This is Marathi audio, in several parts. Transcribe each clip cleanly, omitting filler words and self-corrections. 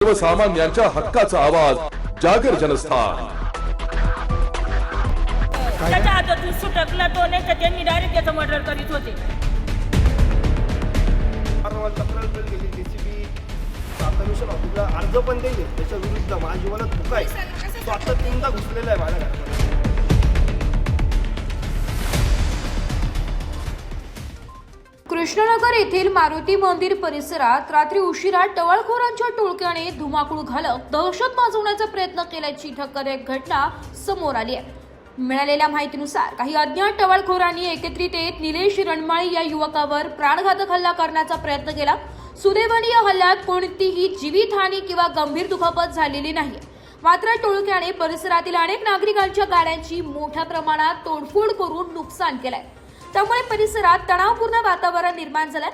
सर्वसामान्यांच्या हक्काचा आवाज जागर जनस्थान। त्याच्या हातातून सुटकला तो नाही तर त्यांनी डायरेक्ट त्याचं मर्डर करीत होते। अर्ज पण देईल त्याच्या विरुद्ध माझ्या जीवनात धोका आहे। स्वतः तीनदा घुसलेला आहे माझ्या घरात। कृष्णनगर येथील मारुती मंदिर परिसरात रात्री उशिरा टवाळखोरांच्या टोळक्याने धुमाकूळ घालत दहशत माजवण्याचा प्रयत्न केल्याची धक्कादायक घटना समोर आली आहे। मिळालेल्या माहितीनुसार काही अज्ञात टवाळखोरांनी एकत्रित येत निलेश रणमाळी या युवकावर प्राणघातक हल्ला करण्याचा प्रयत्न केला। सुदैवाने या हल्ल्यात कोणतीही जीवितहानी किंवा गंभीर दुखापत झालेली नाही। मात्र टोळक्याने परिसरातील अनेक नागरिकांच्या गाड्यांची मोठ्या प्रमाणात तोडफोड करून नुकसान केलंय। त्यामुळे परिसरात तणावपूर्ण वातावरण निर्माण झालंय।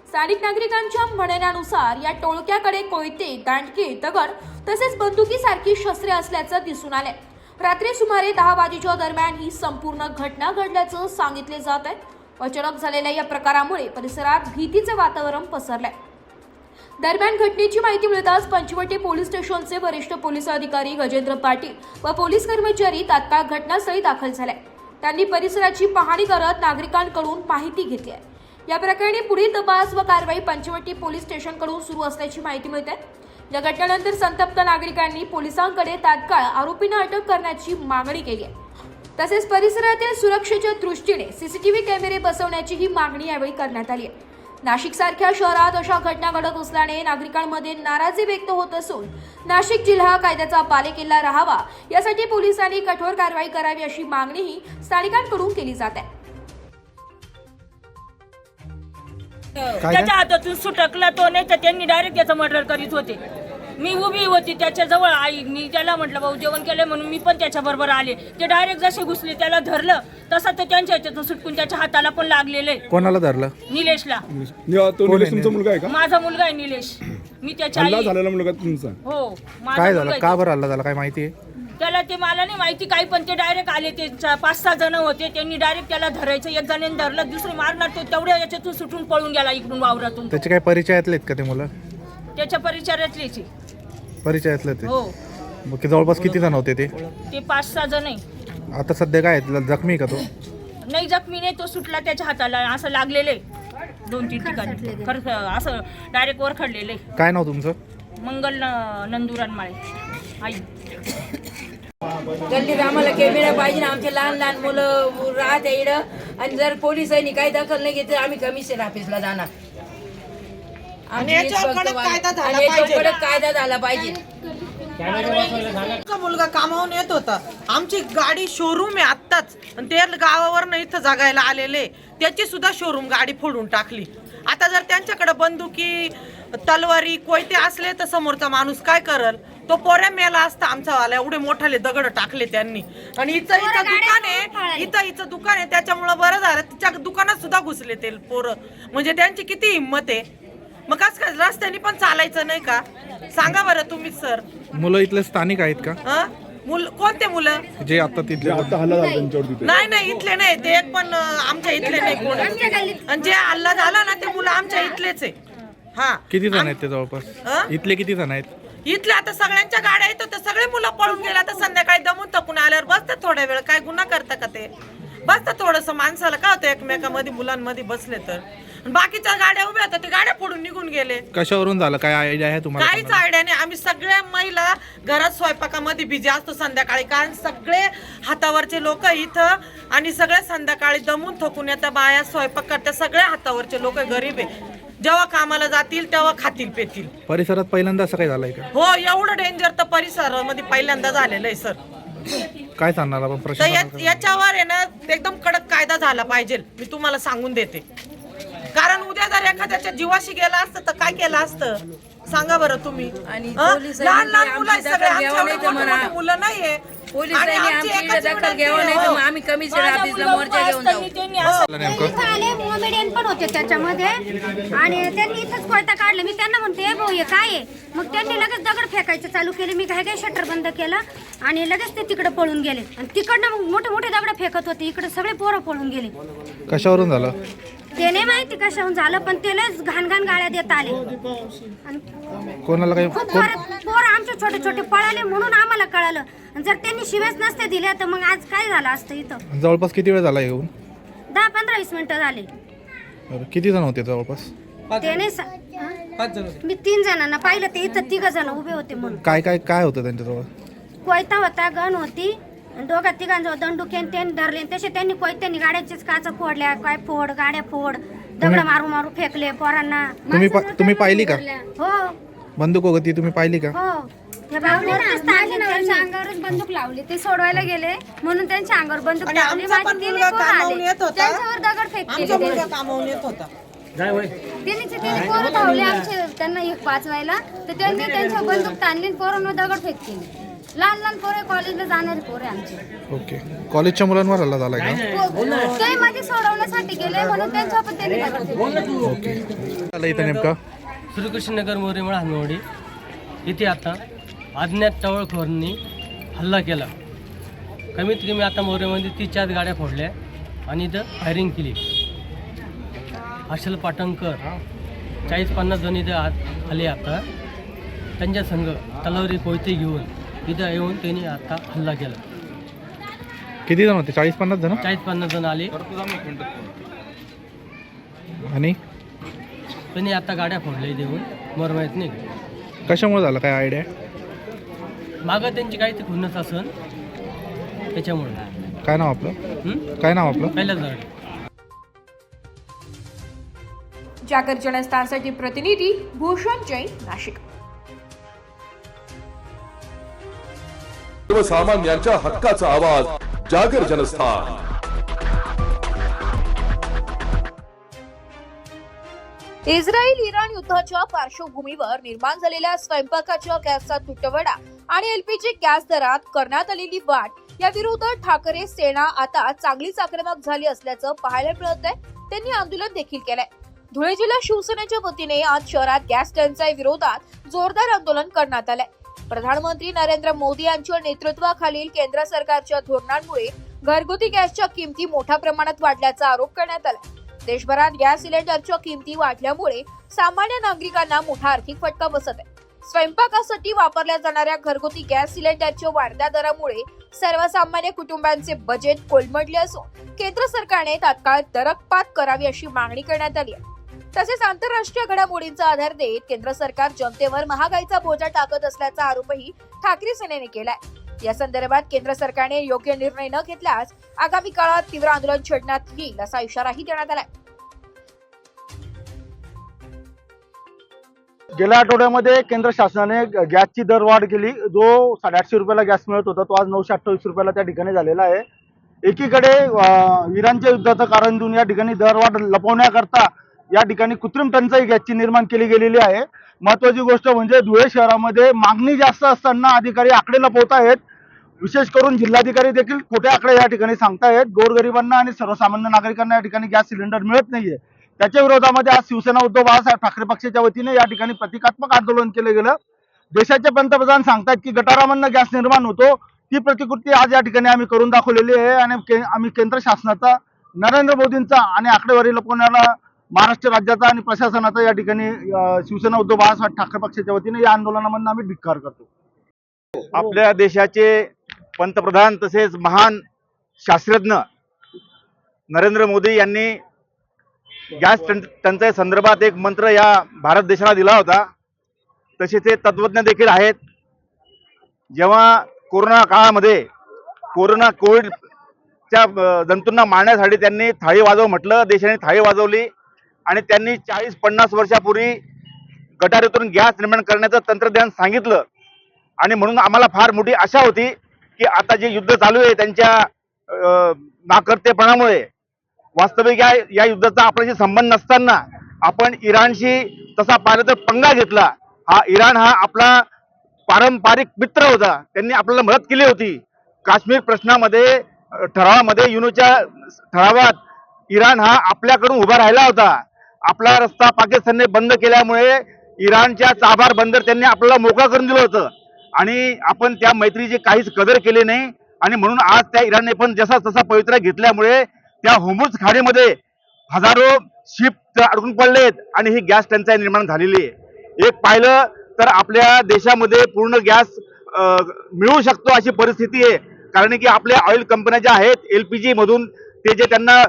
स्थानिक नागरिकांच्या म्हणण्यानुसार या टोळक्याकडे कोयते, दांडके, दगड तसेच बंदुकीसारखी शस्त्रे असल्याचं दिसून आलंय। रात्री सुमारे 10 वाजेच्या दरम्यान ही संपूर्ण घटना घडल्याचं सांगितले जात आहे। अचानक झालेल्या या प्रकारामुळे परिसरात भीतीचे वातावरण पसरलंय। दरम्यान घटनेची माहिती मिळताच पंचवटी पोलीस स्टेशनचे वरिष्ठ पोलीस अधिकारी गजेंद्र पाटील व पोलीस कर्मचारी तात्काळ घटनास्थळी दाखल झाले। त्यांनी परिसराची पाहणी करत नागरिकांकडून माहिती घेतली आहे। या प्रकरणी पुढील तपास व कारवाई पंचवटी पोलीस स्टेशनकडून सुरू असल्याची माहिती मिळते। या घटनेनंतर संतप्त नागरिकांनी पोलिसांकडे तात्काळ आरोपींना अटक करण्याची मागणी केली आहे। तसेच परिसरातील सुरक्षेच्या दृष्टीने सीसीटीव्ही कॅमेरे बसवण्याची ही मागणी यावेळी करण्यात आली आहे। नाशिक सारख्या शहरात अशा घटना घडत असल्याने नागरिकांमध्ये नाराजी व्यक्त होत असून नाशिक जिल्हा कायद्याचा बालेकिल्ला राहावा यासाठी पोलिसांनी कठोर कारवाई करावी अशी मागणीही स्थानिकांकडून केली जात आहे। त्याच्या हातातून सुटकला तो नाही तर त्यांनी डायरेक्ट त्याचं मर्डर करीत होते। मी उभी होती त्याच्या जवळ, आई मी त्याला म्हटलं भाऊ जेवण केलंय म्हणून मी पण त्याच्या बरोबर आले। ते डायरेक्ट जसे घुसले त्याला धरलं तसा तो त्यांच्या ह्याच्यातून सुटकून त्याच्या हाताला पण लागलेलं आहे। कोणाला धरलं? निलेशला। तो निलेश तुमचा मुलगा आहे का? माझा मुलगा आहे निलेश। मी त्याच्या हल्ला झालेला मुलगा तुमचा? हो माझा काय मुलगा झालं? आहे का बरं हल्ला झाला? काय माहिती आहे? त्याला ते मला नाही माहिती काही, पण ते डायरेक्ट आले। ते 5-6 जण होते, त्यांनी डायरेक्ट त्याला धरायचं, एक जणांनी धरलं, दुसरे मारणार, तो तेवढ्या याच्यातून सुटून पळून गेला इकडून वावरातून। त्याचे काय परिचयातले आहेत का ते मुलं? त्याच्या परिचयातलेच परिचयातले ते? हो। मग जवळपास किती जण होते ते? ते 5-6 जण आहे। आता सध्या काय जखमी आहे का तो? नाही जखमी नाही, तो सुटला, त्याच्या हाताला असं लागलेलं आहे 2-3 ठिकाणी, खरं असं डायरेक्ट वर खडलेलं आहे। काय नाव तुमचं? मंगल नंदुरानमाळे आई। गल्लीत आम्हाला कॅमेरा पाहिजे ना, आमचे लहान लहान मुलं राहत आहे इकडं, आणि जर पोलिसांनी काही दखल नाही घेतली आम्ही कमिशन ऑफिसला जाणार। आणि याच्यावर कडक कायदा झाला पाहिजे। मुलगा कामावून येत होता, आमची गाडी शोरूम आहे आत्ताच, आणि ते गावावर इथं जगायला आलेले, त्याची सुद्धा शोरूम गाडी फोडून टाकली। आता जर त्यांच्याकडे बंदुकी, तलवारी, कोयते असले तर समोरचा माणूस काय करल? तो पोऱ्या मेला असता आमचा वाला, एवढे मोठाले दगड टाकले त्यांनी। आणि इथं दुकान आहे, इथं दुकान आहे, त्याच्यामुळे बरं झालं तिच्या दुकानात सुद्धा घुसले ते पोरं। म्हणजे त्यांची किती हिंमत आहे? मग कसं काय रस्त्याने पण चालायचं नाही का? सांगा बरं तुम्हीच सर। मुलं इथले स्थानिक आहेत का? कोणते मुलं? जे आता तिथले आता हल्ला झाला त्यांच्यावर तिथे? नाही इथले नाही ते, एक पण आमच्या इथले नाही कोण। आणि जे हल्ला झाला ना ते मुलं आमच्या इथलेच आहे। हा, किती जण आहेत ते जवळपास? इथले किती जण आहेत? इथले आता सगळ्यांच्या गाड्या येतो तर सगळे मुलं पळून गेला, तर संध्याकाळी दमून थकून आल्यावर बसतात थोड्या वेळ, काय गुन्हा करता का ते? बसतात थोडंसं, माणसाला काय होतं एकमेकांमध्ये मुलांमध्ये बसले तर। बाकीच्या गाड्या उभ्या होत्या, ते गाड्या फोडून निघून गेले। कशावरून झालं? काय आयडिया आहे तुम्हाला? काहीच आयडिया नाही। आम्ही सगळ्या महिला घरात स्वयंपाकामध्ये बिझी असतो संध्याकाळी, कारण सगळे हातावरचे लोक इथं, आणि सगळे संध्याकाळी दमून थकून येतात, बाया स्वयंपाक करतात, सगळे हातावरचे लोक गरीब आहे, जेव्हा कामाला जातील तेव्हा खातील पेतील। परिसरात पहिल्यांदा असं काय झालंय का? हो, एवढं डेंजर तर परिसरामध्ये पहिल्यांदा झालेलं आहे सर। काय सांगणार आपण प्रश्न? याच्यावर आहे ना एकदम कडक कायदा झाला पाहिजे, मी तुम्हाला सांगून देते। कारण उद्या जर एखाद्याच्या जीवाशी गेला असतं तर काय केलं असतं सांगा बरं तुम्ही? आणि लहान लहान मुलं आहेत सगळे, आमच्या एवढे मोठे मुलं नाहीये। पोलिसांनी आमची दखल घ्यावं नाही तर आम्ही कमिशन ऑफिसला मोर्चा घेऊन जाऊ। मोमेडियन पण होते त्याच्यामध्ये, आणि त्यांनी इथंच कोयता काढलं। मी त्यांना म्हणते भाऊ हे काय आहे? मग त्यांनी लगेच दगड फेकायचं चालू केले। मी काय शटर बंद केलं आणि लगेच ते तिकडे पळून गेले, आणि तिकडनं मग मोठे मोठे दगड फेकत होते, इकडे सगळे पोरं पळून गेले। कशावरून झालं? ते नाही माहिती कशाहून झालं, पण ते लयच घाण गाड्या देत आले आणि कोणाला काही खूप पोर आमचे छोटे छोटे पळाले म्हणून आम्हाला कळालं. आणि जर त्यांनी शिव्याच नसते दिल्या तर मग आज काय झालं असतं इथं. जवळपास किती वेळ झाला येऊन? 10-15-20 मिनिटं झाले. बरं, किती जण होते जवळपास? ते नाही मी 3 जणांना पाहिलं, ते इथं 3 जण उभे होते म्हणून. काय होतं त्यांच्याजवळ? कोयता होता, गण होती, दोघा तिघांजवळ दंडुके त्यांनी धरले. तसे त्यांनी कोयत्यांनी गाड्याचेच काचा फोडल्या, काय फोड गाड्या फोड, दगड मारू मारू फेकले पोरांना. तुम्ही पाहिली का हो बंदूक वगैरे तुम्ही पाहिली का? हो त्यांच्या अंगावरच बंदूक लावली. ते सोडवायला गेले म्हणून त्यांच्या अंगावर बंदूक आणि लावली. आमचा पण मुलगा कामावून येत होता. त्यांच्यावर दगड फेक आमचा केले. मुलगा कामावून येत होता. त्यांनी पोरं धावले आमचे, त्यांना एक वाचवायला, तर त्यांनी त्यांच्या बंदूक ताणली, पोरांवर दगड फेक केली. लहान लहान पोरे, कॉलेजला जाणारे पोरे आमचे. ओके, कॉलेजच्या मुलांवर हल्ला झाला का? ते मध्ये सोडवण्यासाठी गेले म्हणून त्यांच्यावर पण त्यांनी दगड फेक केली. ओके, झालं इथं नेमका? श्रीकृष्णनगर मोरेमळा हनुवडी इथे आता अज्ञात टवळखोरांनी हल्ला केला. कमीत कमी आता मोरेमध्ये 3-4 गाड्या फोडल्या आणि इथं फायरिंग केली. हर्षल पाटणकर 40-50 जण इथं आले. आता त्यांच्या संघ तलवारी कोयते घेऊन इथं येऊन त्यांनी आता हल्ला केला. किती जण होते? 40-50 जण? 40-50 जण आले आणि त्यांनी आता गाड्या फोडल्या इथे येऊन. मर माहीत नाही कशामुळे झालं, काय आयडिया? मागं त्यांची काही ते खुन्नस असन त्याच्यामुळे. काय नाव आपलं? काय नाव आपलं? पहिल्याच गाडी. जागर जनस्थानसाठी प्रतिनिधी भूषण जैन, नाशिक. सर्वसामान्यांच्या हक्काचा आवाज जागर जनस्थान. इस्रायल इराण युद्धाच्या पार्श्वभूमीवर निर्माण झालेल्या स्वयंपाकाच्या गॅसचा तुटवडा आणि एलपीजी गॅस दरात करण्यात आलेली वाढ या विरोधात ठाकरे सेना आता चांगलीच आक्रमक झाली असल्याचं पाहायला मिळत आहे. त्यांनी आंदोलन देखील केलंय. धुळे जिल्हा शिवसेनेच्या वतीने आज शहरात गॅस टंचाई विरोधात जोरदार आंदोलन करण्यात आलंय. प्रधानमंत्री नरेंद्र मोदी यांच्या नेतृत्वाखालील केंद्र सरकारच्या धोरणांमुळे घरगुती गॅसच्या किमती मोठ्या प्रमाणात वाढल्याचा आरोप करण्यात आला. देशभरात गॅस सिलेंडरच्या किमती वाढल्यामुळे सामान्य नागरिकांना मोठा आर्थिक फटका बसत आहे. स्वयंपाकासाठी वापरल्या जाणाऱ्या घरगुती गॅस सिलेंडरच्या वाढत्या दरामुळे सर्वसामान्य कुटुंबांचे बजेट कोलमडले असून केंद्र सरकारने तात्काळ दरकपात करावी अशी मागणी करण्यात आली आहे. तसेच आंतरराष्ट्रीय घडामोडींचा आधार देत केंद्र सरकार जनतेवर महागाईचा बोजा टाकत असल्याचा आरोपही ठाकरे सेनेने केलाय. या संदर्भात केंद्र सरकारने योग्य निर्णय न घेतल्यास आगामी काळात तीव्र आंदोलन छेडण्यात येईल असा इशाराही देण्यात आलाय. गेल्या आठवड्यामध्ये केंद्र शासनाने गॅसची दरवाढ केली. जो 850 रुपयाला गॅस मिळत होता तो आज 928 रुपयाला त्या ठिकाणी झालेला आहे. एकीकडे इराणच्या युद्धाचं कारण देऊन या ठिकाणी दरवाढ लपवण्याकरता या ठिकाणी कृत्रिम टंचाई गॅसची निर्माण केली गेलेली आहे. महत्वाची गोष्ट म्हणजे धुळे शहरामध्ये मागणी जास्त असताना अधिकारी आकडे लपवत आहेत. विशेष करून जिल्हाधिकारी देखील खोटे आकडे या ठिकाणी सांगतायत. गोरगरिबांना आणि सर्वसामान्य नागरिकांना या ठिकाणी गॅस सिलेंडर मिळत नाहीये. त्याच्या विरोधामध्ये आज शिवसेना उद्धव बाळासाहेब ठाकरे पक्षाच्या वतीने या ठिकाणी प्रतिकात्मक आंदोलन केलं गेलं. देशाचे पंतप्रधान सांगतात की गटारामधनं गॅस निर्माण होतो, ती प्रतिकृती आज या ठिकाणी आम्ही करून दाखवलेली आहे. आणि आम्ही केंद्र शासनाचा, नरेंद्र मोदींचा आणि आकडेवारी लपवण्याला महाराष्ट्र राज्याचा आणि प्रशासनाचा या ठिकाणी शिवसेना उद्धव बाळासाहेब ठाकरे पक्षाच्या वतीने या आंदोलनामधून आम्ही धिक्कार करतो. आपल्या देशाचे पंतप्रधान तसेच महान शास्त्रज्ञ नरेंद्र मोदी यांनी गॅस टंचाई संदर्भात एक मंत्र या भारत देशाला दिला होता. तसे ते तत्वज्ञ देखील आहेत. जेव्हा कोरोना काळामध्ये कोविडच्या जंतूंना मारण्यासाठी त्यांनी थाळी वाजव म्हटलं, देशाने थाळी वाजवली आणि त्यांनी 40-50 वर्षापूर्वी गटारीतून गॅस निर्माण करण्याचं तंत्रज्ञान सांगितलं. आणि म्हणून आम्हाला फार मोठी आशा होती की आता जे युद्ध चालू आहे त्यांच्या नाकर्तेपणामुळे, वास्तविक या युद्धाचा आपल्याशी संबंध नसताना आपण इराणशी तसा पाहिलं तर पंगा घेतला. इराण हा आपला पारंपरिक मित्र होता. त्यांनी आपल्याला मदत केली होती. काश्मीर प्रश्नामध्ये ठरावामध्ये युनोच्या ठरावात इराण हा आपल्याकडून उभा राहिला होता. आपला रस्ता पाकिस्तानने बंद केल्यामुळे इराणच्या चाबार बंदर त्यांनी आपल्याला मोकळा करून दिलं होतं आणि आपण त्या मैत्रीची काहीच कदर केली नाही. आणि म्हणून आज त्या इराणने पण जसा तसा पवित्रा घेतल्यामुळे त्या होर्मुझ खाडीमध्ये हजारो शिप अडकून पडलेत आणि ही गॅस टंचाई निर्माण झालेली आहे. एक पाहिलं तर आपल्या देशामध्ये पूर्ण गॅस मिळू शकतो अशी परिस्थिती आहे. कारण की आपल्या ऑइल कंपन्या ज्या आहेत LPG मधून ते जे त्यांना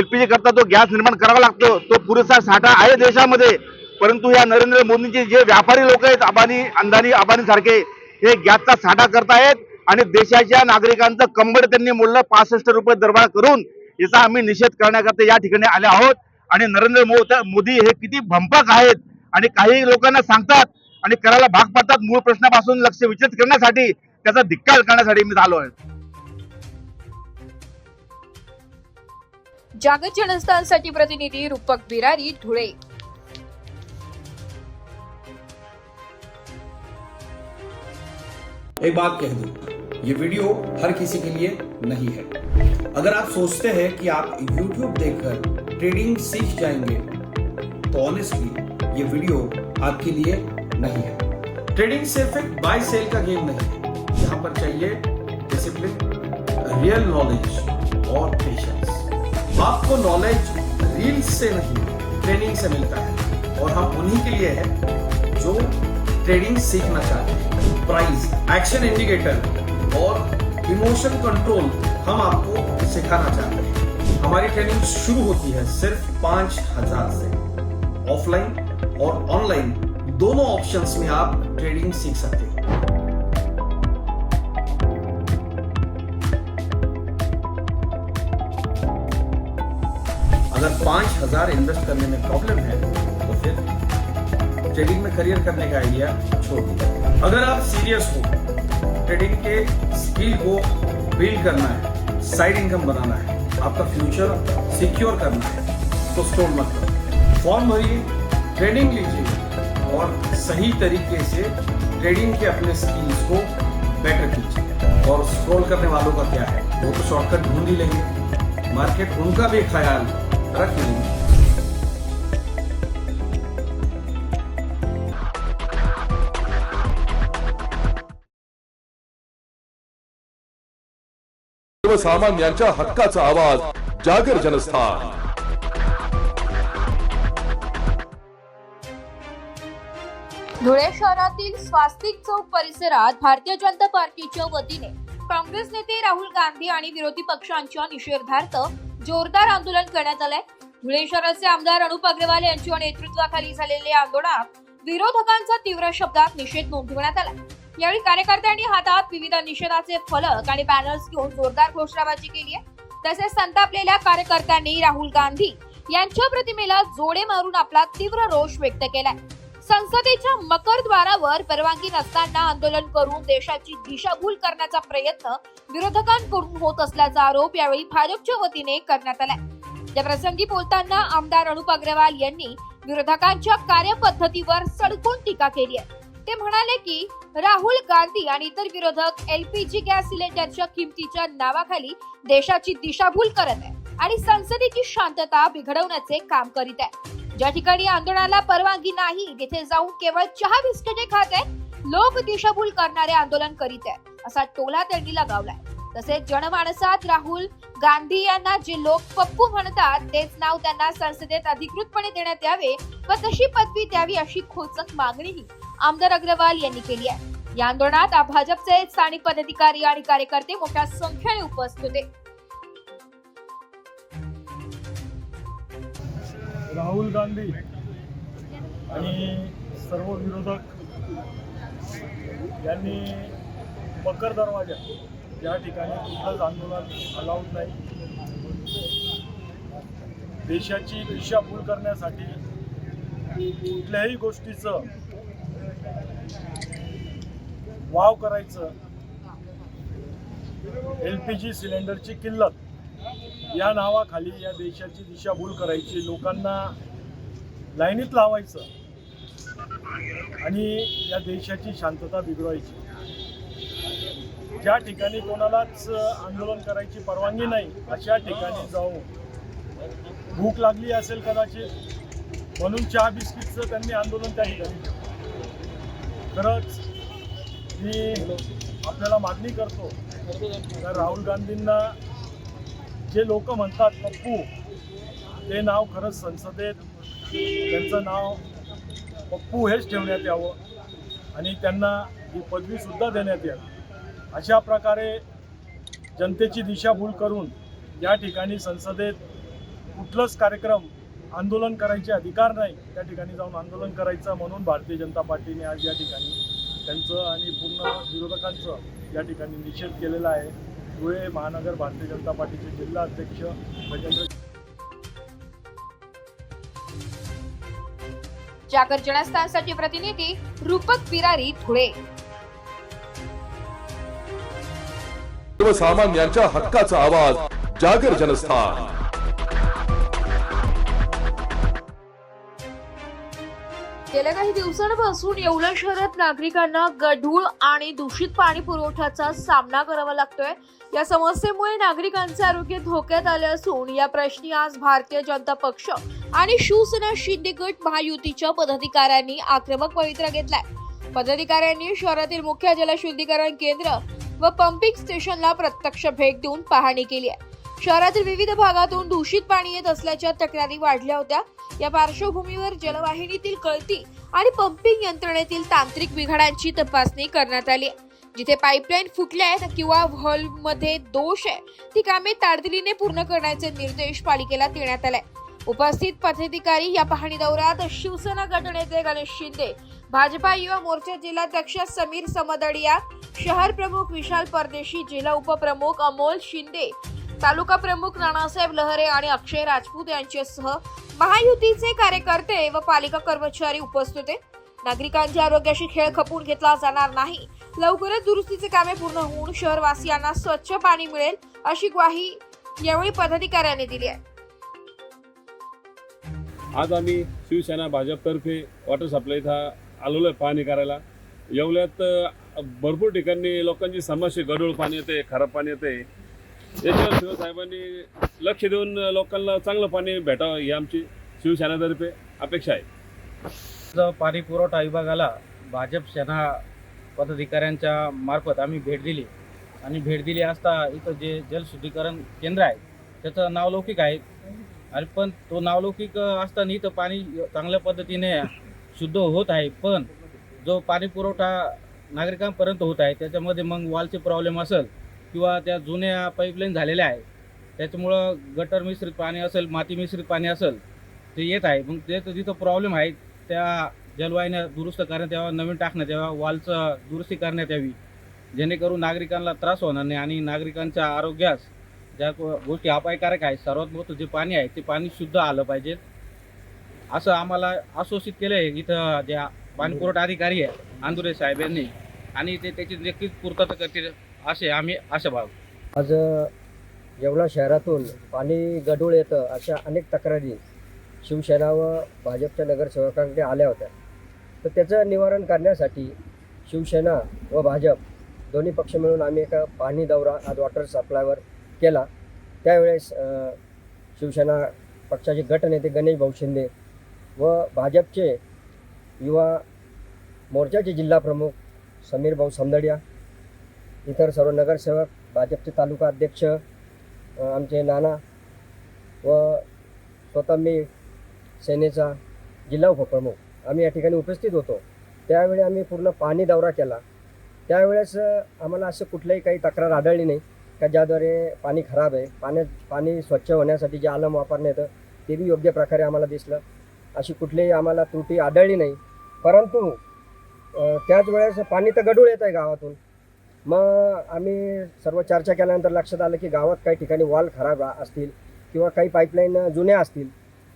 LPG करता जो गॅस निर्माण करावा लागतो तो पुरेसा साठा आहे देशामध्ये. परंतु या नरेंद्र मोदींचे जे व्यापारी लोक आहेत अंबानी सारखे हे गॅसचा साठा करतायत आणि देशाच्या नागरिकांचं कंबड त्यांनी मोडलं. 65 रुपये दरबार करून याचा आम्ही निषेध करण्याकरता या ठिकाणी आले आहोत. आणि नरेंद्र मोदी हे किती भंपक आहेत आणि काही लोकांना सांगतात आणि करायला भाग पडतात. मूळ प्रश्नापासून लक्ष विचलित करण्यासाठी त्याचा धिक्कार करण्यासाठी मी आलो आहे. जागर जनस्थानसाठी प्रतिनिधी रूपक बिरारी, धुळे. एक बात कह दूं, ये वीडियो हर किसी के लिए नहीं है. अगर आप सोचते हैं कि आप YouTube देखकर ट्रेडिंग सीख जाएंगे तो ऑनेस्टली ये वीडियो आपके लिए नहीं है. ट्रेडिंग सिर्फ एक बाय सेल का गेम नहीं है. यहाँ पर चाहिए डिसिप्लिन, रियल नॉलेज और पेशेंस. आपको नॉलेज रील्स से नहीं ट्रेनिंग से मिलता है और हम उन्हीं के लिए हैं जो ट्रेडिंग सीखना चाहते हैं. प्राइस, एक्शन इंडिकेटर और इमोशन कंट्रोल हम आपको सिखाना चाहते हैं. हमारी ट्रेनिंग शुरू होती है सिर्फ 5,000 से. ऑफलाइन और ऑनलाइन दोनों ऑप्शंस में आप ट्रेडिंग सीख सकते हैं. अगर 5,000 इन्वेस्ट करने में प्रॉब्लम है तो फिर ट्रेडिंग में करियर करने का आइडिया छोड़ दीजिए. अगर आप सीरियस हो, ट्रेडिंग के स्किल को बिल्ड करना है, साइड इनकम बनाना है, आपका फ्यूचर सिक्योर करना है तो स्टॉल मत करो. फॉर्म भरिए, ट्रेनिंग लीजिए और सही तरीके से ट्रेडिंग के अपने स्किल्स को बेटर कीजिए. और स्क्रॉल करने वालों का क्या है, वो तो शॉर्टकट ढूंढ ही लेंगे. मार्केट उनका भी ख्याल रख लेंगे. सर्वसामान्यांच्या हक्काचा आवाज, जागर जनस्थान. धुळे शहरातील स्वास्तिक चौक परिसरात भारतीय जनता पार्टीच्या वतीने काँग्रेस नेते राहुल गांधी आणि विरोधी पक्षांच्या निषेधार्थ जोरदार आंदोलन करण्यात आलंय. धुळे शहराचे आमदार अनुप अग्रवाल यांच्या नेतृत्वाखाली झालेल्या आंदोलनात विरोधकांचा तीव्र शब्दात निषेध नोंदवण्यात आला. यावेळी कार्यकर्त्यांनी हातात विविध निषेधाचे फलक आणि बॅनर्स घेऊन जोरदार घोषणाबाजी केली आहे. तसेच संतापलेल्या कार्यकर्त्यांनी राहुल गांधी यांच्या प्रतिमेला जोडे मारून आपला तीव्र रोष व्यक्त केलाय. संसदेच्या मकरद्वारावर परवानगी नसताना आंदोलन करून देशाची दिशाभूल करण्याचा प्रयत्न विरोधकांकडून होत असल्याचा आरोप यावेळी भाजपच्या वतीने करण्यात आलाय. या प्रसंगी बोलताना आमदार अनुप अग्रवाल यांनी विरोधकांच्या कार्यपद्धतीवर सडकून टीका केली आहे. ते म्हणाले की राहुल गांधी आणि इतर विरोधक LPG गॅस सिलेंडरच्या किमतीच्या नावाखाली देशाची दिशाभूल करत आहे आणि संसदेची शांतता बिघडवण्याचे काम करीत आहे. ज्या ठिकाणी आंदोलनाला परवानगी नाही तिथे जाऊन केवळ चहा बिस्किटे खात आहेत लोक दिशाभूल करणारे आंदोलन करीत आहेत असा टोला त्यांनी लगावलाय. तसेच जनमानसात राहुल गांधी यांना जे लोक पप्पू म्हणतात तेच नाव त्यांना संसदेत अधिकृतपणे देण्यात यावे व तशी पदवी द्यावी अशी खोचक मागणीही आमदार अग्रवाल यांनी केली आहे. या आंदोलनात भाजपचे स्थानिक पदाधिकारी आणि कार्यकर्ते मोठ्या संख्येने उपस्थित होते. राहुल गांधी आणि सर्व विरोधक यांनी मकर दरवाजा या ठिकाणी कुठलंच आंदोलन अलाउड नाही. देशाची दिशाभूल करण्यासाठी कुठल्याही गोष्टीचं वाव करायचं, LPG सिलेंडरची किल्लत या नावाखाली या देशाची दिशाभूल करायची, लोकांना लाईनीत लावायचं आणि या देशाची शांतता बिघडवायची. ज्या ठिकाणी कोणालाच आंदोलन करायची परवानगी नाही अशा ठिकाणी जाऊन भूक लागली असेल कदाचित म्हणून चहा बिस्किटचं त्यांनी आंदोलन त्या ठिकाणी केलं. खरंच मी आपल्याला मागणी करतो तर राहुल गांधींना जे लोक म्हणतात पप्पू ते नाव खरंच संसदेत त्यांचं नाव पप्पू हेच ठेवण्यात यावं आणि त्यांना ही पदवीसुद्धा देण्यात यावी। अशा प्रकारे जनतेची दिशाभूल करून या ठिकाणी संसदेत कुठलंच कार्यक्रम आंदोलन करायचे अधिकार नाही, त्या ठिकाणी जाऊन आंदोलन करायचं म्हणून भारतीय जनता पार्टीने आज या ठिकाणी त्यांचं आणि पूर्ण विरोधकांचं या ठिकाणी निषेध केलेला आहे। धुळे महानगर भारतीय जनता पार्टीचे जिल्हा अध्यक्ष गजेंद्र जागर जनस्थानसाठी प्रतिनिधी रूपक बिरारी, धुळे। सर्वसामान्यांच्या हक्काचा आवाज जागर जनस्थान। गेल्या काही दिवसांपासून येवला शहरात नागरिकांना गढूळ आणि दूषित पाणी पुरवठ्याचा सामना करावा लागतोय। या समस्येमुळे नागरिकांचे आरोग्य धोक्यात आले असून या प्रश्नी आज भारतीय जनता पक्ष आणि शिवसेना शिंदे गट महायुतीच्या पदाधिकाऱ्यांनी आक्रमक पवित्रा घेतलाय। पदाधिकाऱ्यांनी शहरातील मुख्य जलशुद्धीकरण केंद्र व पंपिंग स्टेशनला प्रत्यक्ष भेट देऊन पाहणी केली आहे। शहरातील विविध भागातून दूषित पाणी येत असल्याच्या तक्रारी वाढल्या होत्या। या पार्श्वभूमीवर जलवाहिनीतील गळती आणि पंपिंग यंत्रणेतील तांत्रिक बिघाडांची तपासणी करण्यात आली। जिथे पाईपलाईन फुटल्या आहेत किंवा व्हॉल्व्हमध्ये दोष आहे ती कामे तातडीने पूर्ण करण्याचे निर्देश पालिकेला देण्यात आले। उपस्थित पदाधिकारी या पाहणी दौऱ्यात शिवसेना गटनेते गणेश शिंदे, भाजपा युवा मोर्चा जिल्हाध्यक्ष समीर समदडिया, शहर प्रमुख विशाल परदेशी, जिल्हा उपप्रमुख अमोल शिंदे, तालुका प्रमुख नानासाहेब लहरे आणि अक्षय राजपूत यांच्यासह महायुतीचे कार्यकर्ते व पालिका कर्मचारी उपस्थित होते। नागरिकांच्या आरोग्याशी खेळ खपून घेतला जाणार नाही। लवकरच दुरुस्तीचे कामे पूर्ण होऊन शहरवासियांना स्वच्छ पाणी मिळेल अशी ग्वाही यावेळी पदाधिकाऱ्यांनी दिली आहे। आज आम्ही शिवसेना भाजपतर्फे वॉटर सप्लाय इथं आलेलो आहे पाहणी करायला। येवल्यात भरपूर ठिकाणी लोकांची समस्या, गढूळ पाणी येते, खराब पाणी येते। याच्यावर शिवसाहेबांनी लक्ष देऊन लोकांना चांगलं पाणी भेटावं ही आमची शिवसेनातर्फे अपेक्षा आहे। पाणी पुरवठा विभागाला भाजप सेना पदाधिकाऱ्यांच्या मार्फत आम्ही भेट दिली आणि भेट दिली असता इथं जे जलशुद्धीकरण केंद्र आहे त्याचं नावलौकिक आहे आणि पण तो नावलौकिक असताना इथं पाणी चांगल्या पद्धतीने शुद्ध होत आहे, पण जो पाणी पुरवठा नागरिकांपर्यंत होत आहे त्याच्यामध्ये मग वॉलचे प्रॉब्लेम असेल किंवा त्या जुन्या पाईपलाईन झालेल्या आहे त्याच्यामुळं गटर मिश्रित पाणी असेल, माती मिश्रित पाणी असेल ते येत आहे। मग ते जिथं प्रॉब्लेम आहे त्या जलवाहिन्या दुरुस्त करण्यात यावा, नवीन टाकण्यात यावा, वॉलचं दुरुस्ती करण्यात यावी जेणेकरून नागरिकांना त्रास होणार नाही आणि नागरिकांच्या आरोग्यास ज्या गोष्टी अपायकारक आहेत सर्वात मोठं जे पाणी आहे ते पाणी शुद्ध आलं पाहिजे असं आम्हाला आश्वासित केलं आहे इथं ज्या पाणी पुरवठा अधिकारी आहे आंदुरे साहेब यांनी आणि ते त्याची नक्कीच पूर्तता करतील असे आम्ही आशाभाव। आज येवला शहरातून पाणी गढूळ येतं अशा अनेक तक्रारी शिवसेना व भाजपच्या नगरसेवकांकडे आल्या होत्या। तर त्याचं निवारण करण्यासाठी शिवसेना व भाजप दोन्ही पक्ष मिळून आम्ही एका पाहणी दौरा आज वॉटर सप्लायवर केला। त्यावेळेस शिवसेना पक्षाचे गटनेते गणेश भाऊ शिंदे व भाजपचे युवा मोर्चाचे जिल्हा प्रमुख समीर भाऊ समदडिया, इतर सर्व नगरसेवक, भाजपचे तालुका अध्यक्ष आमचे नाना व स्वतः मी सेनेचा जिल्हा उपप्रमुख आम्ही या ठिकाणी उपस्थित होतो। त्यावेळी आम्ही पूर्ण पाणी दौरा केला। त्यावेळेस आम्हाला असं कुठल्याही काही तक्रार आढळली नाही का ज्याद्वारे पाणी खराब आहे। पाणी स्वच्छ होण्यासाठी जे आलम वापरण्यात येतं ते बी योग्य प्रकारे आम्हाला दिसलं, अशी कुठलीही आम्हाला त्रुटी आढळली नाही। परंतु त्याच वेळेस पाणी तर गढूळ येत आहे गावातून। मग आम्ही सर्व चर्चा केल्यानंतर लक्षात आलं की गावात काही ठिकाणी वॉल खराब असतील किंवा काही पाईपलाईन जुन्या असतील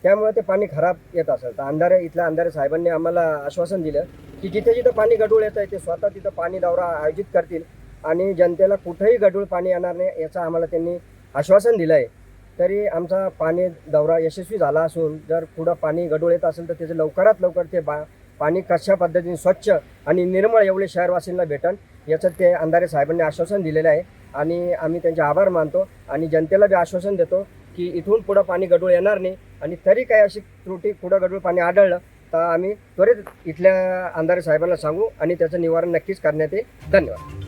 त्यामुळे ते पाणी खराब येत असेल। तर इथल्या अंधारे साहेबांनी आम्हाला आश्वासन दिलं की जिथे जिथं पाणी गढूळ येत आहे ते स्वतः तिथं पाणी दौरा आयोजित करतील आणि जनतेला कुठेही गढूळ पाणी येणार नाही याचं आम्हाला त्यांनी आश्वासन दिलं आहे। तरी आमचा पाणी दौरा यशस्वी झाला असून जर पुढं पाणी गढूळ येत असेल तर त्याचं लवकरात लवकर ते पाणी कशा पद्धतीने स्वच्छ आणि निर्मळ एवढे शहरवासींना भेटन याचं ते अंधारे साहेबांनी आश्वासन दिलेलं आहे आणि आम्ही त्यांचे आभार मानतो आणि जनतेला बी आश्वासन देतो की इथून पुढं पाणी गढूळ येणार नाही आणि तरी काही अशी त्रुटी पुढं गढूळ पाणी आढळलं तर आम्ही त्वरित इथल्या अंधारे साहेबांना सांगू आणि त्याचं निवारण नक्कीच करण्यात येईल। धन्यवाद।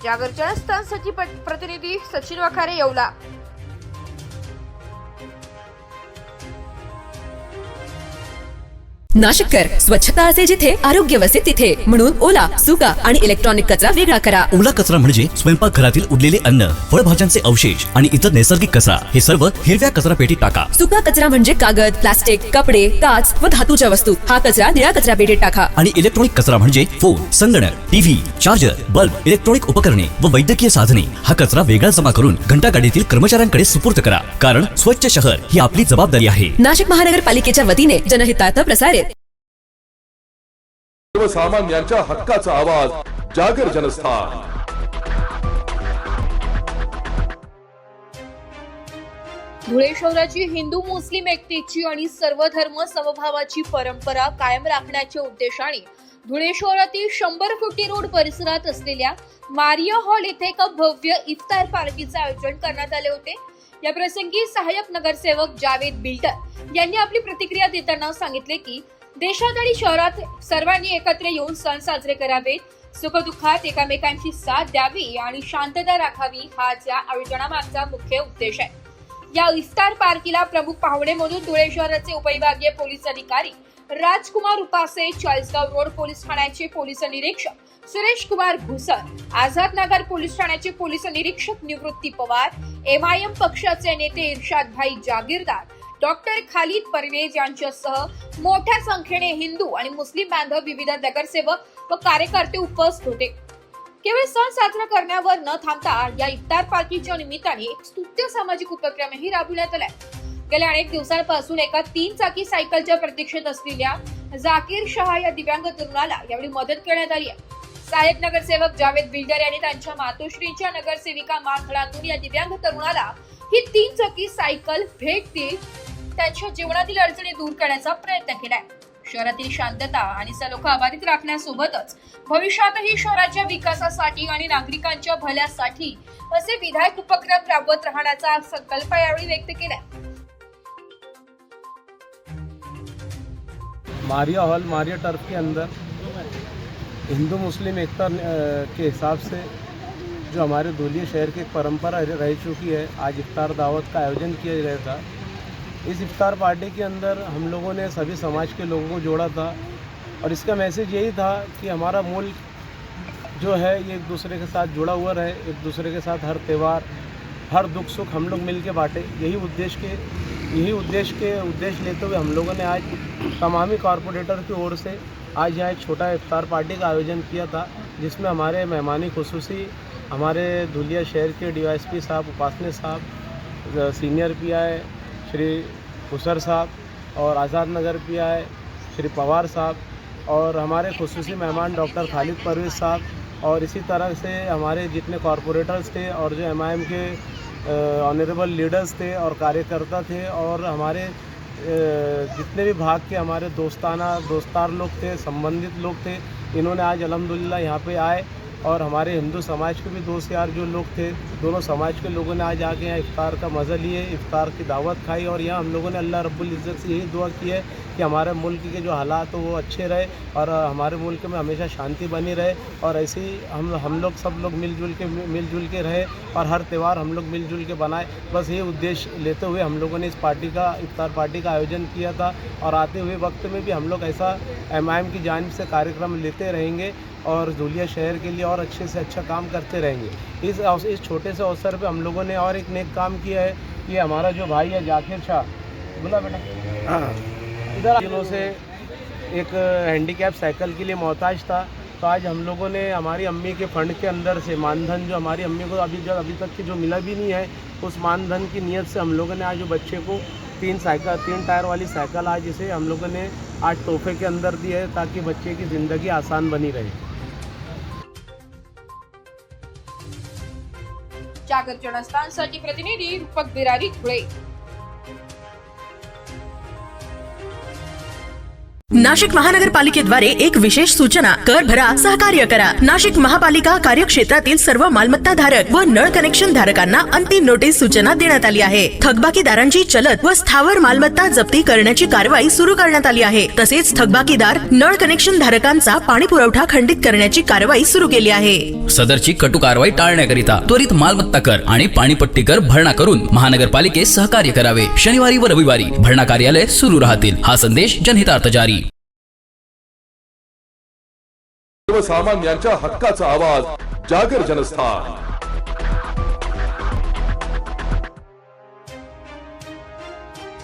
जागर जनस्थानसाठी प्रतिनिधी सचिन वखारे, येवला। नाशिककर, स्वच्छता असे जिथे आरोग्य वसे तिथे, म्हणून ओला, सुका आणि इलेक्ट्रॉनिक कचरा वेगळा करा. ओला कचरा म्हणजे स्वयंपाकघरातील उरलेले अन्न, फळभाज्यांचे अवशेष आणि इतर नैसर्गिक कचरा. हे सर्व हिरव्या कचरा पेटीत टाका. सुका कचरा म्हणजे कागद, प्लास्टिक, कपडे, काच व धातूच्या वस्तू. हा कचरा निळ्या कचरा पेटीत टाका. आणि इलेक्ट्रॉनिक कचरा म्हणजे फोन, संगणक, टीव्ही, चार्जर, बल्ब, इलेक्ट्रॉनिक उपकरणे व वैद्यकीय साधने. हा कचरा वेगळा जमा करून घंटागाडीतील कर्मचाऱ्यांकडे सुपूर्त करा. कारण स्वच्छ शहर ही आपली जबाबदारी आहे. नाशिक महानगरपालिकेच्या वतीने जनहितार्थ प्रसारित. सर्वसामान्यांच्या हक्काचा आवाज, जागर जनस्थान. धुळे शहराची हिंदू मुस्लिम एकतेची आणि सर्व धर्म समभावाची परंपरा कायम राखण्याच्या उद्देशाने धुळे शहरातील 100 फुटी रोड परिसरात असलेल्या मारिया हॉल येथे एका भव्य इफ्तार पार्टीचे आयोजन करण्यात आले होते. या प्रसंगी सहाय्यक नगरसेवक जावेद बिल्डर यांनी आपली प्रतिक्रिया देताना सांगितले की देशात आणि शहरात सर्वांनी एकत्र येऊन सण साजरे करावेत, सुखदुःखात एकमेकांची साथ द्यावी आणि शांतता राखावी हाच या आयोजनामागचा मुख्य उद्देश आहे. या इफ्तार पार्टीला प्रमुख पाहुणे म्हणून धुळे शहराचे उपविभागीय पोलीस अधिकारी राजकुमार उपासे, चाळीसगाव रोड पोलीस ठाण्याचे पोलीस निरीक्षक सुरेश कुमार घुसर, आझाद नगर पोलीस ठाण्याचे पोलीस निरीक्षक निवृत्ती पवार, MIM पक्षाचे नेते इर्शाद भाई जागीरदार, डॉक्टर खालिद परवेज यांच्यासह मोठ्या संख्येने हिंदू आणि मुस्लिम बांधव, विविध नगरसेवक व कार्यकर्ते उपस्थित होते. केवळ सण साजरा करण्यावर न थांबता या इफ्तार पार्टीच्या निमित्ताने एक स्तुत्य सामाजिक उपक्रमही राबविण्यात आलाय. गेल्या अनेक दिवसांपासून एका 3 चाकी सायकलच्या प्रतीक्षेत असलेल्या जाकीर शहा या दिव्यांग तरुणाला यावेळी मदत करण्यात आली आहे. सहाय्यक नगरसेवक जावेद बिल्डर यांनी त्यांच्या मातोश्रीच्या नगरसेविका मानधनातून या दिव्यांग तरुणाला ही 3 चाकी सायकल भेट देत त्यांच्या जीवनातील अडचणी दूर करण्याचा प्रयत्न केलाय. शहरातील शांतता आणि सलोखा अबाधित राखण्यासोबतच भविष्यातही शहराच्या विकासासाठी आणि नागरिकांच्या भल्यासाठी असे विधायक उपक्रम राबवत राहण्याचा संकल्प यावेळी व्यक्त केलाय. मारिया हॉल, मारिया टर्फ के अंदर हिंदू मुस्लिम एकता के हिसाब से जो हमारे धुलिया शहर की एक परंपरा रह चुकी है, आज इफ्तार दावत का आयोजन किया गया था. इस इफ्तार पार्टी के अंदर हम लोगों ने सभी समाज के लोगों को जोड़ा था और इसका मैसेज यही था कि हमारा मुल्क जो है ये एक दूसरे के साथ जुड़ा हुआ रहे, एक दूसरे के साथ हर त्यौहार, हर दुख सुख हम लोग मिल के बांटे. यही उद्देश्य लेते हुए हम लोगों ने आज तमामी कॉरपोरेटर की ओर से आज यहाँ एक छोटा इफ्तार पार्टी का आयोजन किया था, जिसमें हमारे मेहमानी खुसूसी हमारे धुलिया शहर के DYSP साहब, उपासने साहब, सीनियर PI श्री खुसर साहब और आज़ाद नगर PI श्री पवार साहब और हमारे खुसूसी मेहमान डॉक्टर खालिद परवेज साहब और इसी तरह से हमारे जितने कॉरपोरेटर्स थे और जो MIM के ऑनरेबल लीडर्स थे और कार्यकर्ता थे और हमारे जितने भी भाग के हमारे दोस्तार लोग थे, संबंधित लोग थे, इन्होंने आज अल्हम्दुलिल्लाह यहाँ पे आए और हमारे हिंदू समाज के भी दोस्त यार जो लोग थे, दोनों समाज के लोगों ने आज आके यहाँ इफ्तार का मज़ा लिए, इफ्तार की दावत खाई और यहाँ हम लोगों ने अल्लाह रब्बुल इज़्ज़त से यही दुआ की है कि हमारे मुल्क के जो हालात हो वो अच्छे रहे और हमारे मुल्क में हमेशा शांति बनी रहे और ऐसे ही हम लोग सब लोग मिलजुल के रहे और हर त्यौहार हम लोग मिलजुल के बनाए. बस ये उद्देश्य लेते हुए हम लोगों ने इस इफ्तार पार्टी का आयोजन किया था और आते हुए वक्त में भी हम लोग ऐसा MIM की जानिब से कार्यक्रम लेते रहेंगे और धुलिया शहर के लिए और अच्छे से अच्छा काम करते रहेंगे. इस छोटे से अवसर पे हम लोगों ने और एक नेक काम किया है कि हमारा जो भाई है जाकिर शाह, बोला बेटा, हाँ, इधर दिनों से एक हैंडीकैप साइकिल के लिए मोहताज था, तो आज हम लोगों ने हमारी अम्मी के फंड के अंदर से मानधन जो हमारी अम्मी को अभी तक की जो मिला भी नहीं है, उस मानधन की नीयत से हम लोगों ने आज जो बच्चे को 3 टायर वाली साइकिल आज इसे हम लोगों ने आज तोहफे के अंदर दी है ताकि बच्चे की ज़िंदगी आसान बनी रहे. जागर जनस्थानसाठी प्रतिनिधी रूपक बिरारी, धुळे. नाशिक महानगरपालिकेद्वारे एक विशेष सूचना. कर भरा, सहकार्य करा. नाशिक महापालिका कार्यक्षेत्रातील सर्व मालमत्ता धारक व नळ कनेक्शन धारकांना अंतिम नोटीस सूचना देण्यात आली आहे. थकबाकीदारांची चलत व स्थावर मालमत्ता जप्ती करण्याची कारवाई सुरू करण्यात आली आहे. तसेच थकबाकीदार नळ कनेक्शन धारकांचा पाणी पुरवठा खंडित करण्याची कारवाई सुरू केली आहे. सदरची कटु कारवाई टाळण्याकरिता त्वरित मालमत्ता कर आणि पाणीपट्टी कर भरणा करून महानगरपालिकेस सहकार्य करावे. शनिवारी व रविवारी भरणा कार्यालय सुरू राहतील. हा संदेश जनहितार्थ जारी. सर्वसामान्यांच्या हक्काचा आवाज जागर जनस्थान.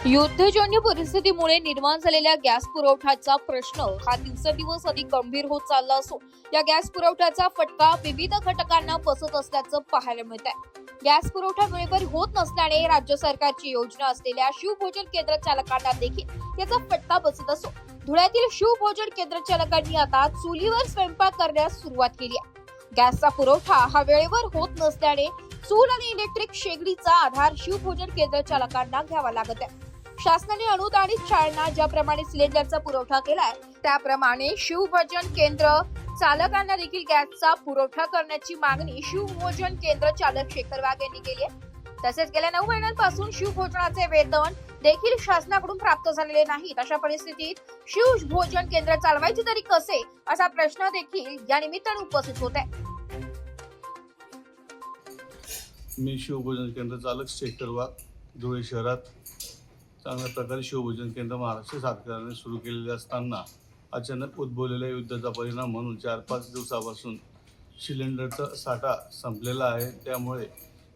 युद्धजन्य परिस्थितीमुळे निर्माण झालेल्या गॅस पुरवठ्याचा प्रश्न हा दिवसेंदिवस अधिक गंभीर होत चालला असून या गॅस पुरवठ्याचा फटका विविध घटकांना बसत असल्याचं पाहायला मिळत आहे. गॅस पुरवठा वेळेवर होत नसल्याने राज्य सरकारची योजना असलेल्या शिवभोजन केंद्र चालकांना देखील याचा फटका बसत असो. धुळ्यातील शिवभोजन केंद्र चालकांनी आता चुलीवर स्वयंपाक करण्यास सुरुवात केली आहे. गॅसचा पुरवठा हा वेळेवर होत नसल्याने चूल आणि इलेक्ट्रिक शेगडीचा आधार शिवभोजन केंद्र चालकांना घ्यावा लागत आहे. शासनाने अनुदानित शाळांना ज्याप्रमाणे सिलेंडरचा पुरवठा केलाय त्याप्रमाणे शिवभोजन केंद्र चालकांना देखील गॅसचा पुरवठा करण्याची मागणी शिवभोजन केंद्र चालक शेखर वाघ यांनी केली आहे. तसेच गेल्या 9 महिन्यांपासून शिवभोजनाचे वेतन देखील शासनाकडून प्राप्त झालेले नाहीत. अशा परिस्थितीत शिवभोजन केंद्र चालवायचे तरी कसे असा प्रश्न देखील या निमित्ताने उपस्थित होत आहे. मी शिवभोजन केंद्र चालक शेखर वाघ, धुळे शहरात चांगल्या प्रकारे शिवभोजन केंद्र महाराष्ट्र सरकारने सुरू केलेले असताना अचानक उद्भवलेल्या युद्धाचा परिणाम म्हणून 4-5 दिवसापासून सिलेंडरचा साठा संपलेला आहे. त्यामुळे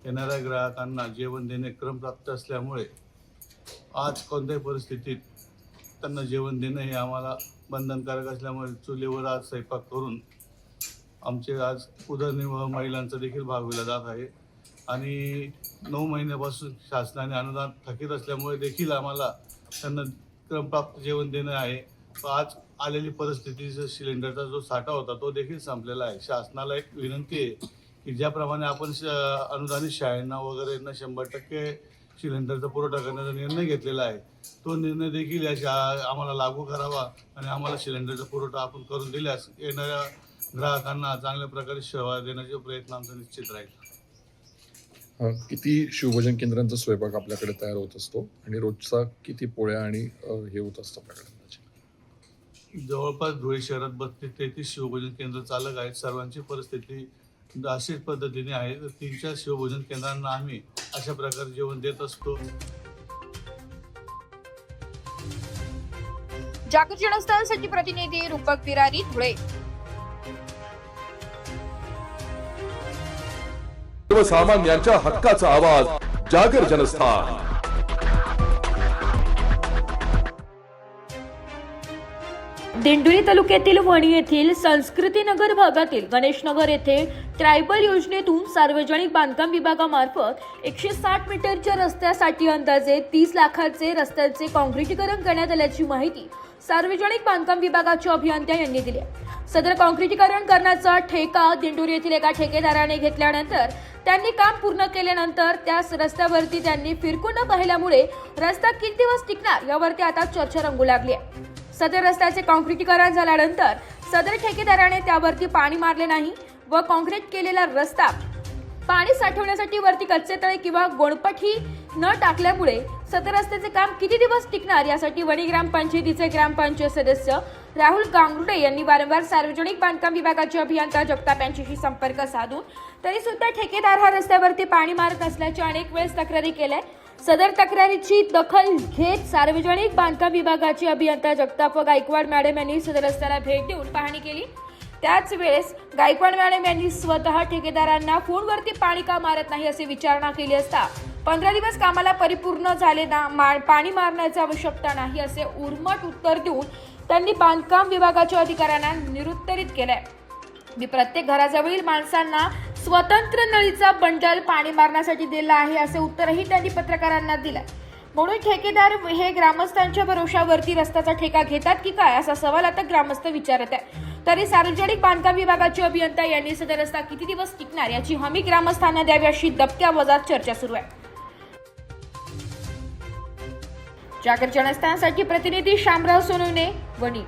येणाऱ्या ग्राहकांना जेवण देणे क्रमप्राप्त असल्यामुळे आज कोणत्याही परिस्थितीत त्यांना जेवण देणं हे आम्हाला बंधनकारक असल्यामुळे चुलीवर आज स्वयंपाक करून आमचे आज उदरनिर्वाह महिलांचा देखील भागविला जात आहे. आणि 9 महिन्यापासून शासनाने अनुदान थकीत असल्यामुळे देखील आम्हाला त्यांना क्रमप्राप्त जेवण देणं आहे. आज आलेली परिस्थिती सिलेंडरचा जो साठा होता तो देखील संपलेला आहे. शासनाला एक विनंती आहे की ज्याप्रमाणे आपण अनुदानित शाळांना वगैरे 100% सिलेंडरचा पुरवठा करण्याचा निर्णय घेतलेला आहे तो निर्णय देखील या आम्हाला लागू करावा आणि आम्हाला सिलेंडरचा पुरवठा आपण करून दिल्यास येणाऱ्या ग्राहकांना चांगल्या प्रकारे सेवा देण्याचा प्रयत्न आमचा निश्चित राहील. किती शिवभोजन केंद्रांचा स्वयंपाक आपल्याकडे तयार होत असतो आणि रोजचा किती पोळ्या आणि हे होत असतं आपल्याकडे? जवळपास धुळे शहरात 32-33 शिवभोजन केंद्र चालक आहेत. सर्वांची परिस्थिती अशीच पद्धतीने आहे. 3-4 शिवभोजन केंद्रांना आम्ही अशा प्रकारे जेवण देत असतो. जागर जनस्थानसाठी प्रतिनिधी रूपक बिरारी, धुळे. सर्वसामान्यांच्या हक्काचा आवाज जागर जनस्थान. दिंडोरी तालुक्यातील वणी येथील संस्कृतीनगर भागातील गणेशनगर येथे ट्रायबल योजनेतून सार्वजनिक बांधकाम विभागामार्फत 160 मीटरच्या रस्त्यासाठी अंदाजे 30 लाखाचे रस्त्याचे काँक्रिटीकरण करण्यात आल्याची माहिती सार्वजनिक बांधकाम विभागाच्या अभियंत्या यांनी दिली. सदर काँक्रिटीकरण करण्याचा ठेका दिंडोरी येथील एका ठेकेदाराने घेतल्यानंतर त्यांनी काम पूर्ण केल्यानंतर त्याच रस्त्यावरती त्यांनी फिरकून न पाहिल्यामुळे रस्ता किती दिवस टिकणार यावरती आता चर्चा रंगू लागली आहे. सदर रस्त्याचे काँक्रिटीकरण झाल्यानंतर सदर ठेकेदाराने त्यावरती पाणी मारले नाही व काँक्रीट केलेला रस्ता पाणी साठवण्यासाठी वरती कच्चे तळे किंवा गोणपट्टी न टाकल्यामुळे सदर रस्त्याचे काम किती दिवस टिकणार यासाठी वणी ग्रामपंचायतीचे ग्रामपंचायत सदस्य राहुल गांगुर्डे यांनी वारंवार सार्वजनिक बांधकाम विभागाचे अभियंता जगताप यांच्याशी संपर्क साधून तरी सुद्धा ठेकेदार हा रस्त्यावरती पाणी मारत असल्याच्या अनेक वेळेस तक्रारी केल्या. सदर तक्रारीची दखल घेत सार्वजनिक बांधकाम विभागाचे अभियंता जगताप गायकवाड मॅडम यांनी सदर रस्त्याला भेट देऊन पाहणी केली. त्याच वेळेस गायकवाड मॅडम यांनी स्वतः ठेकेदारांना फोनवरती पाणी का मारत नाही असे विचारणा केली असता 15 दिवस कामाला परिपूर्ण झाले ना पाणी मारण्याची आवश्यकता नाही असे उर्मट उत्तर देऊन त्यांनी बांधकाम विभागाच्या अधिकाऱ्यांना निरुत्तरित केलंय. मी प्रत्येक घराजवळील माणसांना स्वतंत्र नळीचा बंडल पाणी मारण्यासाठी दिला आहे असे उत्तरही त्यांनी पत्रकारांना दिलं. म्हणून ठेकेदार हे ग्रामस्थांच्या भरोशावरती रस्त्याचा ठेका घेतात की काय असा सवाल आता ग्रामस्थ विचारत आहे. तरी सार्वजनिक बांधकाम विभागाचे अभियंता यांनी सदर रस्ता किती दिवस टिकणार याची हमी ग्रामस्थांना द्यावी अशी दबक्या वजात चर्चा सुरू आहे. जागर जनस्थानसाठी प्रतिनिधी शामराव सोनवणे, वणी.